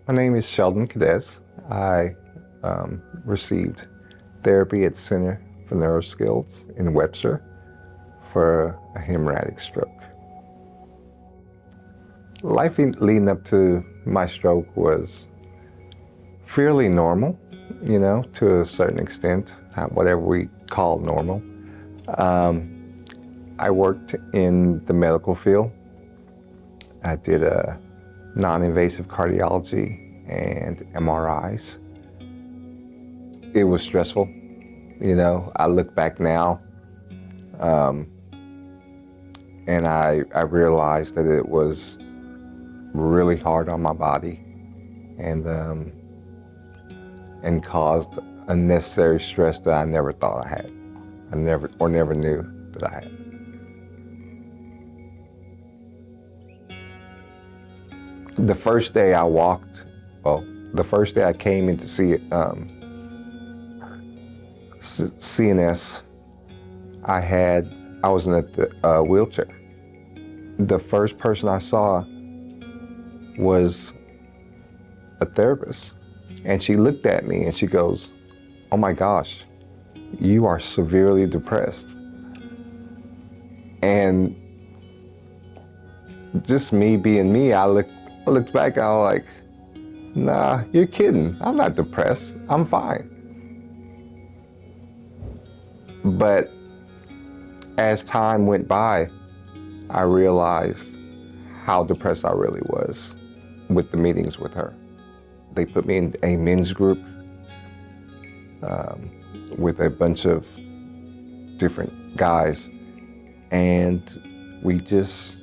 My name is Sheldon Cadiz. I received therapy at Center for Neuro Skills in Webster for a hemorrhagic stroke. Life leading up to my stroke was fairly normal, to a certain extent, whatever we call normal. I worked in the medical field. I did a non-invasive cardiology and MRIs. It was stressful. I look back now and I realized that it was really hard on my body and caused unnecessary stress that I never thought I had. I never knew that I had. The first day I came in to see it, CNS, I was in a wheelchair. The first person I saw was a therapist, and she looked at me and she goes, "Oh my gosh, you are severely depressed." And just me being me, I looked back, I was like, "Nah, you're kidding. I'm not depressed. I'm fine." But as time went by, I realized how depressed I really was with the meetings with her. They put me in a men's group with a bunch of different guys, and we just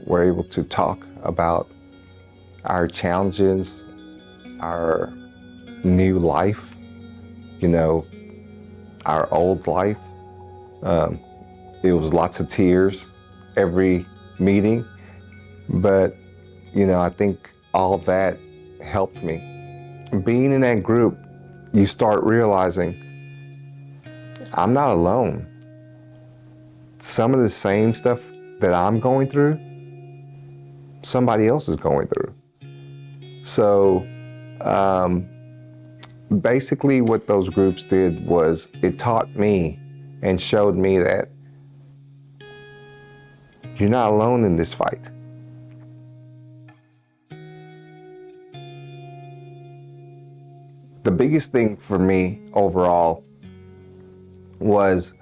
were able to talk about our challenges, our new life, our old life. It was lots of tears every meeting, but I think all that helped me. Being in that group, you start realizing I'm not alone. Some of the same stuff that I'm going through, somebody else is going through. So basically what those groups did was it taught me and showed me that you're not alone in this fight. The biggest thing for me overall was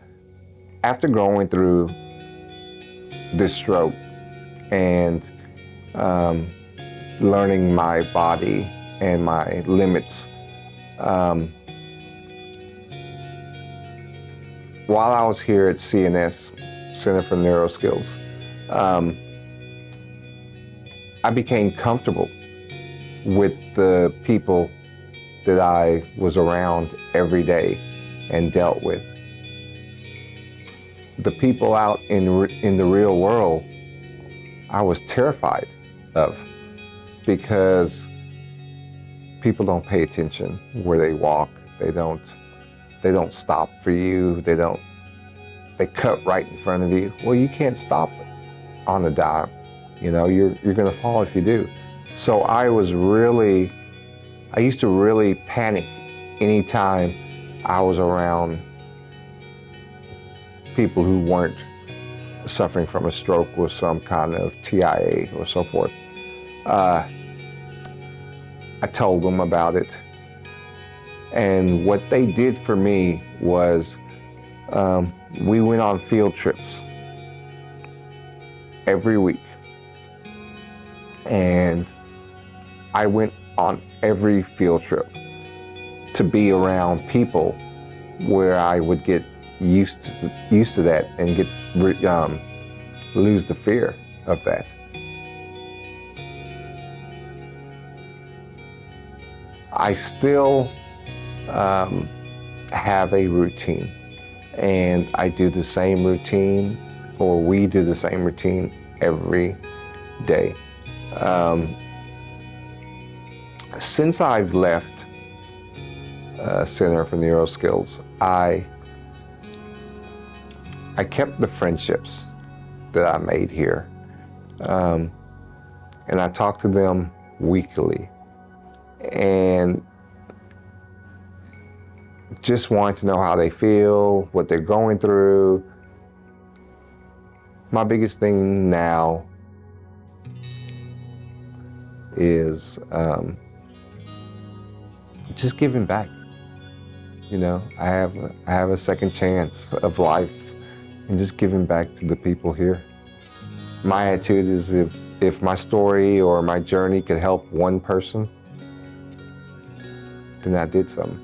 after going through this stroke and learning my body and my limits. While I was here at CNS, Center for Neuro Skills, I became comfortable with the people that I was around every day and dealt with. The people out in the real world, I was terrified of, because people don't pay attention where they walk. They don't stop for you. They cut right in front of you. Well, you can't stop on a dime. You're gonna fall if you do. So I used to really panic anytime I was around people who weren't suffering from a stroke with some kind of TIA or so forth. I told them about it. And what they did for me was we went on field trips every week. And I went on every field trip to be around people where I would get used to that and lose the fear of that. I still have a routine, and I do the same routine, or we do the same routine every day. Since I've left Center for Neuro Skills, I kept the friendships that I made here, and I talk to them weekly. and just wanting to know how they feel, what they're going through. My biggest thing now is just giving back. You know, I have a second chance of life, and just giving back to the people here. My attitude is if my story or my journey could help one person, then I did something.